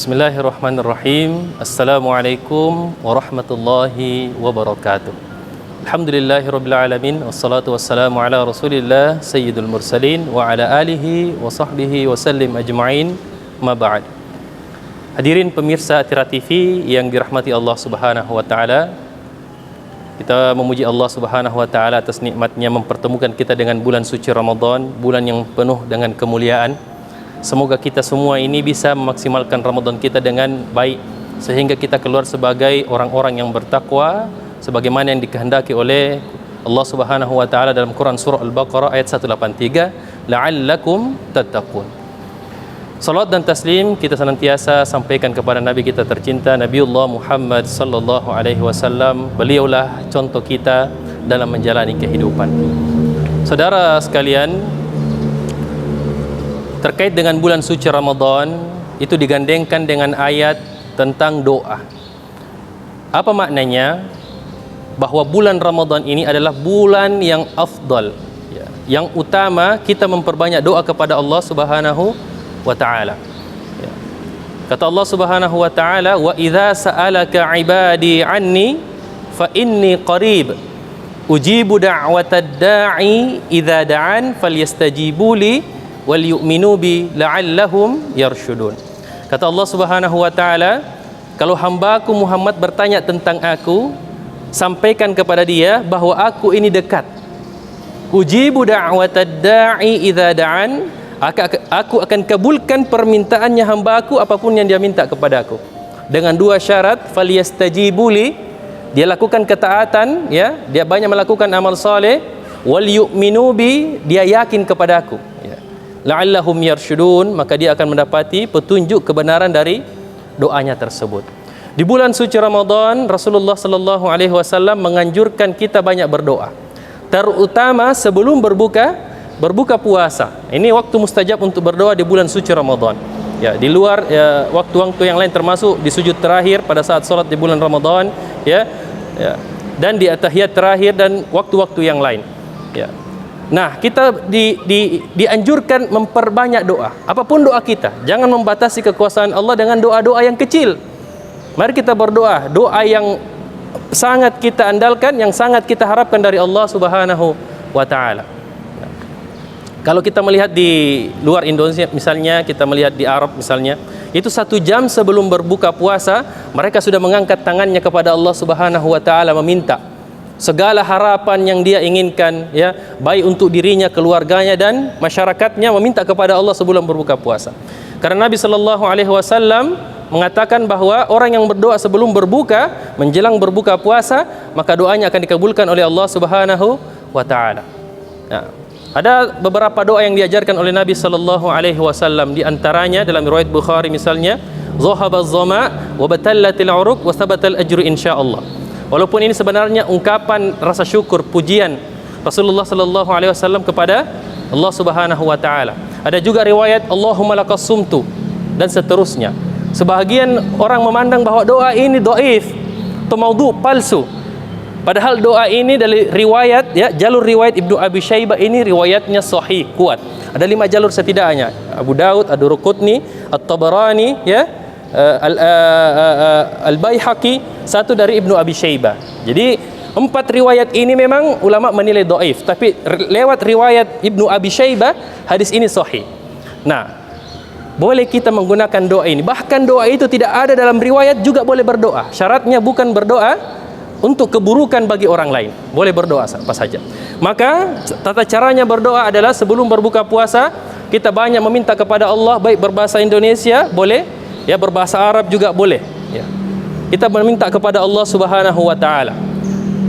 Bismillahirrahmanirrahim. Assalamualaikum warahmatullahi wabarakatuh. Alhamdulillahirabbil alamin wassalatu wassalamu ala Rasulillah sayyidul mursalin wa ala alihi wa sahbihi wa sallim ajma'in. Ma ba'd. Hadirin pemirsa Atira TV yang dirahmati Allah Subhanahu wa taala. Kita memuji Allah Subhanahu wa taala atas nikmatnya mempertemukan kita dengan bulan suci Ramadan, bulan yang penuh dengan kemuliaan. Semoga kita semua ini bisa memaksimalkan Ramadan kita dengan baik sehingga kita keluar sebagai orang-orang yang bertakwa sebagaimana yang dikehendaki oleh Allah Subhanahu wa taala dalam Quran surah Al-Baqarah ayat 183, la'allakum tattaqun. Salat dan taslim kita senantiasa sampaikan kepada Nabi kita tercinta Nabiullah Muhammad sallallahu alaihi wasallam. Beliaulah contoh kita dalam menjalani kehidupan. Saudara sekalian, terkait dengan bulan suci Ramadan itu digandengkan dengan ayat tentang doa. Apa maknanya? Bahwa bulan Ramadan ini adalah bulan yang afdal, yang utama kita memperbanyak doa kepada Allah Subhanahu wa taala. Kata Allah Subhanahu wa taala, "Wa idza sa'alaka 'ibadi 'anni fa inni qarib ujibu da'watad da'i idza da'an falyastajibu li wal yu'minu bi la'allahum yarshudun." Kata Allah Subhanahu wa taala, kalau hamba-Ku Muhammad bertanya tentang aku, sampaikan kepada dia bahwa aku ini dekat. Ujibu da'watad da'i idza da'an, aku akan kabulkan permintaannya hamba-Ku apapun yang dia minta kepadaku. Dengan dua syarat, falyastajibu li, dia lakukan ketaatan, ya, dia banyak melakukan amal soleh, wal yu'minu bi, dia yakin kepadaku. La'allahum yarshudun, maka dia akan mendapati petunjuk kebenaran dari doanya tersebut. Di bulan suci Ramadan, Rasulullah sallallahu alaihi wasallam menganjurkan kita banyak berdoa, terutama sebelum berbuka puasa. Ini waktu mustajab untuk berdoa di bulan suci Ramadan. Ya, di luar waktu-waktu yang lain termasuk di sujud terakhir pada saat salat di bulan Ramadan, dan di tahiyat terakhir dan waktu-waktu yang lain. Ya. Nah, kita dianjurkan memperbanyak doa. Apapun doa kita, jangan membatasi kekuasaan Allah dengan doa-doa yang kecil. Mari kita berdoa, doa yang sangat kita andalkan, yang sangat kita harapkan dari Allah Subhanahu wa taala. Kalau kita melihat di luar Indonesia misalnya, kita melihat di Arab misalnya, itu 1 jam sebelum berbuka puasa, mereka sudah mengangkat tangannya kepada Allah Subhanahu wa taala meminta segala harapan yang dia inginkan, ya, baik untuk dirinya, keluarganya dan masyarakatnya, meminta kepada Allah sebelum berbuka puasa. Karena Nabi sallallahu alaihi wasallam mengatakan bahwa orang yang berdoa sebelum berbuka, menjelang berbuka puasa, maka doanya akan dikabulkan oleh Allah Subhanahu wa taala. Nah, ada beberapa doa yang diajarkan oleh Nabi sallallahu alaihi wasallam, di antaranya dalam riwayat Bukhari misalnya, "Zahabaz zama wa batallatil uruq wa sabatal ajru insyaallah." Walaupun ini sebenarnya ungkapan rasa syukur, pujian Rasulullah sallallahu alaihi wasallam kepada Allah Subhanahu wa taala. Ada juga riwayat Allahumma lakas sumtu dan seterusnya. Sebahagian orang memandang bahwa doa ini dhaif atau maudhu, palsu. Padahal doa ini dari riwayat, ya, jalur riwayat Ibnu Abi Syaibah ini riwayatnya sahih, kuat. Ada 5 jalur setidaknya. Abu Daud, Ad-Durqutni, At-Tabarani, ya, Al-Baihaqi, 1 dari Ibnu Abi Syaibah. Jadi 4 riwayat ini memang ulama menilai dhaif, tapi lewat riwayat Ibnu Abi Syaibah hadis ini sahih. Nah, boleh kita menggunakan doa ini. Bahkan doa itu tidak ada dalam riwayat juga boleh berdoa. Syaratnya bukan berdoa untuk keburukan bagi orang lain. Boleh berdoa apa saja. Maka tata caranya berdoa adalah sebelum berbuka puasa, kita banyak meminta kepada Allah, baik berbahasa Indonesia boleh, ya, berbahasa Arab juga boleh, ya. Kita meminta kepada Allah Subhanahu wa taala.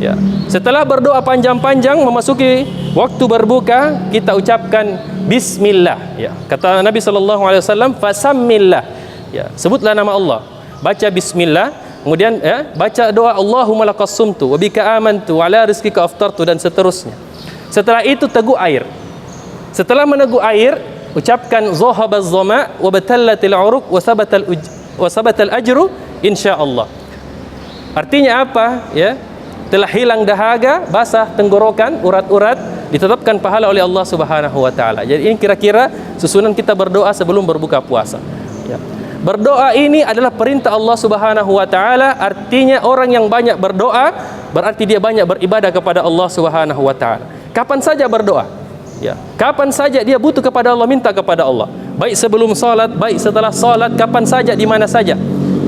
Ya. Setelah berdoa panjang-panjang memasuki waktu berbuka, kita ucapkan bismillah, ya. Kata Nabi sallallahu alaihi wasallam, fasammillah. Ya, sebutlah nama Allah. Baca bismillah, kemudian, ya, baca doa Allahumma lakas sumtu wa bika amantu wa ala rizqika aftartu dan seterusnya. Setelah itu teguk air. Setelah meneguk air, ucapkan zahabaz zama wa batallatil uruq wa sabatal ajru insyaallah. Artinya apa? Ya, telah hilang dahaga, basah tenggorokan, urat-urat, ditetapkan pahala oleh Allah Subhanahu wa taala. Jadi ini kira-kira susunan kita berdoa sebelum berbuka puasa. Ya. Berdoa ini adalah perintah Allah Subhanahu wa taala, artinya orang yang banyak berdoa berarti dia banyak beribadah kepada Allah Subhanahu wa taala. Kapan saja berdoa. Ya, kapan saja dia butuh kepada Allah, minta kepada Allah. Baik sebelum salat, baik setelah salat, kapan saja, di mana saja.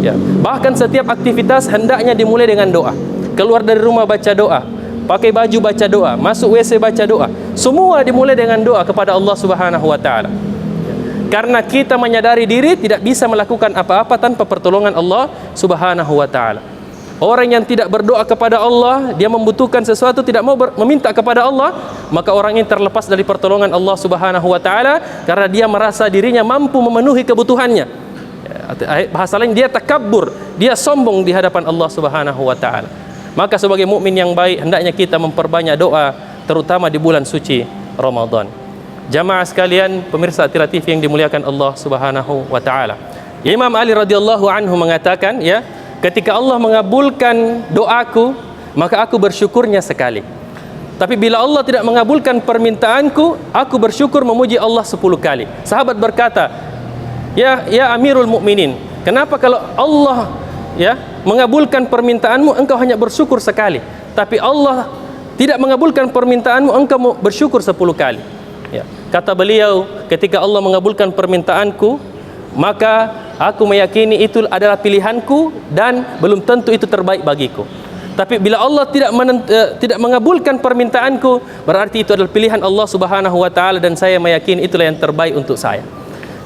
Ya, bahkan setiap aktivitas hendaknya dimulai dengan doa. Keluar dari rumah baca doa, pakai baju baca doa, masuk WC baca doa. Semua dimulai dengan doa kepada Allah Subhanahu wa taala. Karena kita menyadari diri tidak bisa melakukan apa-apa tanpa pertolongan Allah Subhanahu wa taala. Orang yang tidak berdoa kepada Allah, dia membutuhkan sesuatu, tidak mau meminta kepada Allah, maka orang ini terlepas dari pertolongan Allah Subhanahu wa taala karena dia merasa dirinya mampu memenuhi kebutuhannya. Bahasa lain, dia takabbur, dia sombong di hadapan Allah Subhanahu wa taala. Maka sebagai mukmin yang baik hendaknya kita memperbanyak doa, terutama di bulan suci Ramadan. Jamaah sekalian, pemirsa Tira TV yang dimuliakan Allah Subhanahu wa taala. Imam Ali radhiyallahu anhu mengatakan, ya, ketika Allah mengabulkan doaku, maka aku bersyukurnya sekali. Tapi bila Allah tidak mengabulkan permintaanku, aku bersyukur memuji Allah 10 kali. Sahabat berkata, ya Amirul Mukminin, kenapa kalau Allah, ya, mengabulkan permintaanmu engkau hanya bersyukur sekali, tapi Allah tidak mengabulkan permintaanmu engkau bersyukur 10 kali? Ya. Kata beliau, ketika Allah mengabulkan permintaanku, maka aku meyakini itu adalah pilihanku dan belum tentu itu terbaik bagiku. Tapi bila Allah tidak mengabulkan permintaanku, berarti itu adalah pilihan Allah Subhanahu wa taala dan saya meyakini itulah yang terbaik untuk saya.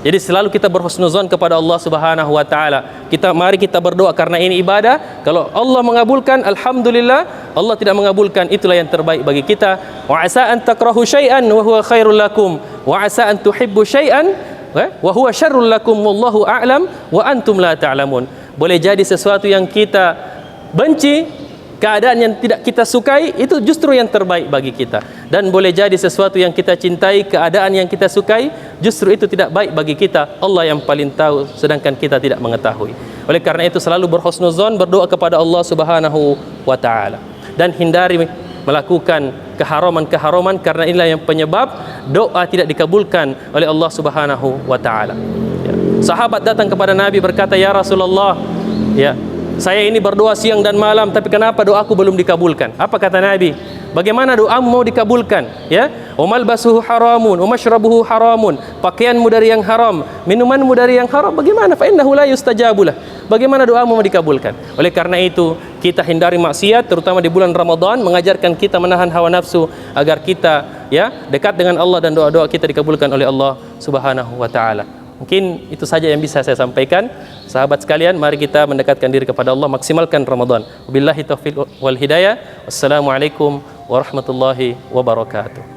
Jadi selalu kita berhusnuzon kepada Allah Subhanahu wa taala. Mari kita berdoa karena ini ibadah. Kalau Allah mengabulkan, alhamdulillah. Allah tidak mengabulkan, itulah yang terbaik bagi kita. Wa asa an takrahu syai'an wa huwa khairul lakum wa asa an tuhibbu syai'an wa huwa syarrul lakum wallahu a'lam wa antum la ta'lamun. Boleh jadi sesuatu yang kita benci, keadaan yang tidak kita sukai, itu justru yang terbaik bagi kita. Dan boleh jadi sesuatu yang kita cintai, keadaan yang kita sukai, justru itu tidak baik bagi kita. Allah yang paling tahu, sedangkan kita tidak mengetahui. Oleh karena itu selalu berhusnuzon, berdoa kepada Allah Subhanahu wa taala dan hindari melakukan keharaman-keharaman, karena inilah yang penyebab doa tidak dikabulkan oleh Allah Subhanahu wa taala. Ya. Sahabat datang kepada Nabi berkata, "Ya Rasulullah, ya, saya ini berdoa siang dan malam, tapi kenapa doaku belum dikabulkan?" Apa kata Nabi? Bagaimana doamu mau dikabulkan? Ya, umalbasuhu haramun, umashrabuhu haramun. Pakaianmu dari yang haram, minumanmu dari yang haram. Bagaimana? Fa innahu la yustajabulah. Bagaimana doamu mau dikabulkan? Oleh karena itu, kita hindari maksiat, terutama di bulan Ramadan, mengajarkan kita menahan hawa nafsu agar kita, ya, dekat dengan Allah dan doa-doa kita dikabulkan oleh Allah Subhanahu wa taala. Mungkin itu saja yang bisa saya sampaikan. Sahabat sekalian, mari kita mendekatkan diri kepada Allah, maksimalkan Ramadan. Wabillahi taufiq wal hidayah. Wassalamualaikum warahmatullahi wabarakatuh.